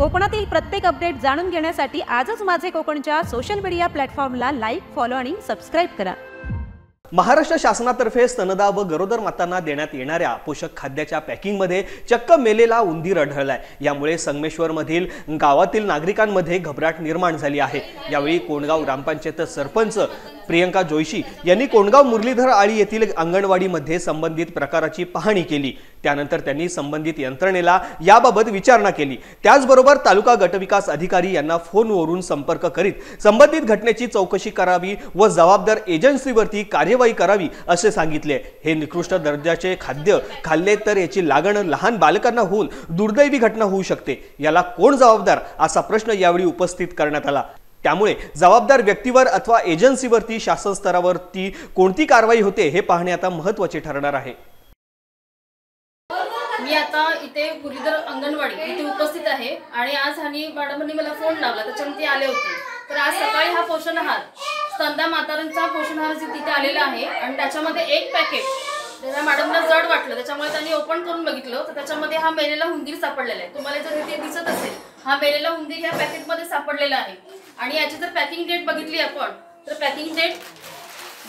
कोकणातील प्रत्येक अपडेट जाणून घेण्यासाठी आजच माझे कोकणच्या सोशल मीडिया प्लॅटफॉर्मला लाईक, फॉलो आणि सबस्क्राइब करा। महाराष्ट्र शासनातर्फे स्तनदा व गरोदर मातांना देण्यात येणाऱ्या पोषक खाद्याच्या पॅकिंगमध्ये चक्क मेलेला उंदीर आढळलाय। यामुळे संगमेश्वरमधील गावातील नागरिकांमध्ये घबराट निर्माण झाली आहे। यावेळी कोंडगाव ग्रामपंचायत सरपंच प्रियंका जोशी यांनी कोंडगाव मुरलीधर आळी येथील अंगणवाडीमध्ये संबंधित प्रकाराची पाहणी केली। त्यानंतर त्यांनी संबंधित यंत्रणेला याबाबत विचारणा केली। त्याचबरोबर तालुका गटविकास अधिकारी यांना फोनवरून संपर्क करीत संबंधित घटनेची चौकशी करावी व जबाबदार एजन्सीवरती कार्यवाही करावी असे सांगितले। हे निकृष्ट दर्जाचे खाद्य खाल्ले तर याची लागण लहान बालकांना होऊन दुर्दैवी घटना होऊ शकते। याला कोण जबाबदार असा प्रश्न यावेळी उपस्थित करण्यात आला। त्यामुळे जबाबदार व्यक्तीवर अथवा एजन्सीवरती शासन स्तरावरती कोणती कारवाई होते हे पाहणे आता महत्त्वाचे ठरणार आहे। मी आता इथे मुरलीधर अंगणवाडी इथे उपस्थित आहे आणि आज हनी मॅडमनी मला फोन लावला, त्याच्यामध्ये आले होते। तर आज सकाळी हा पोषण आहार स्तनदा मातांचा पोषण आहार तिथे आलेला आहे आणि त्याच्यामध्ये एक पॅकेट त्या मॅडमला जड वाटलं, त्याच्यामुळे त्यांनी ओपन करून बघितलं तर त्याच्यामध्ये हा मेलेला उंदीर सापडलेला आहे। तुम्हाला जर इथे दिसत असेल हा मेलेला उंदीर या पॅकेटमध्ये सापडलेला आहे आणि याची जर पॅकिंग डेट बघितली आपण तर पॅकिंग डेट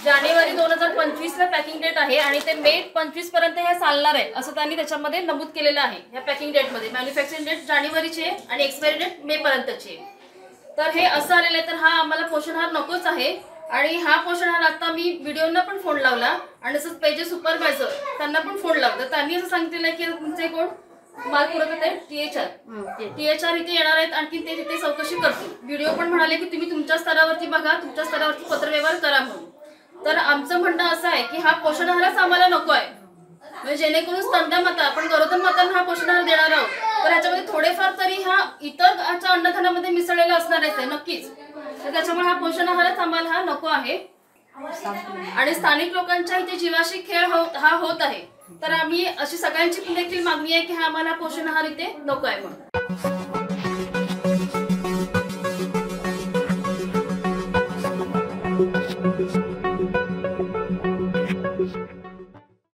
जानेवारी 2025 ला पॅकिंग डेट आहे आणि ते मे 25 पर्यंत हे चालणार आहे असं त्यांनी त्याच्यामध्ये नमूद केलेलं आहे। या पॅकिंग डेट मध्ये मॅन्युफॅक्चरिंग डेट जानेवारीची आहे आणि एक्सपायरी डेट मे पर्यंतची आहे। तर हे असं आलेलं आहे, तर हा आम्हाला पोषण आहार नकोच आहे आणि हा पोषण आहार आता मी व्हिडिओना पण फोन लावला आणि तसंच पेजे सुपरवायझर त्यांना पण फोन लावला। त्यांनी असं सांगितलेलं आहे की तुमचे कोण माल पुरवतात आहे THR इथे येणार आहेत, आणखी ते तिथे चौकशी करतील। व्हिडिओ पण म्हणाले की तुम्ही तुमच्या स्तरावरती बघा, तुमच्या स्तरावरती पत्रव्यवहार करा म्हणून। तर आमचं म्हणणं असं आहे की हा पोषण आहारच आम्हाला नको आहे, म्हणजे जेणेकरून स्तनदा माता आपण गरोदर मातांना हा पोषण आहार देणार आहोत तर ह्याच्यामध्ये थोडेफार तरी हा इतर अन्नधान्यामध्ये मिसळलेला असणारच आहे नक्कीच। तर त्याच्यामुळे हा पोषण आहारच आम्हाला हा नको आहे आणि स्थानिक लोकांच्या इथे जीवाशी खेळ होत आहे। तर आम्ही अशी सगळ्यांची देखील मागणी आहे की हा आम्हाला पोषण आहार इथे नको आहे म्हणून।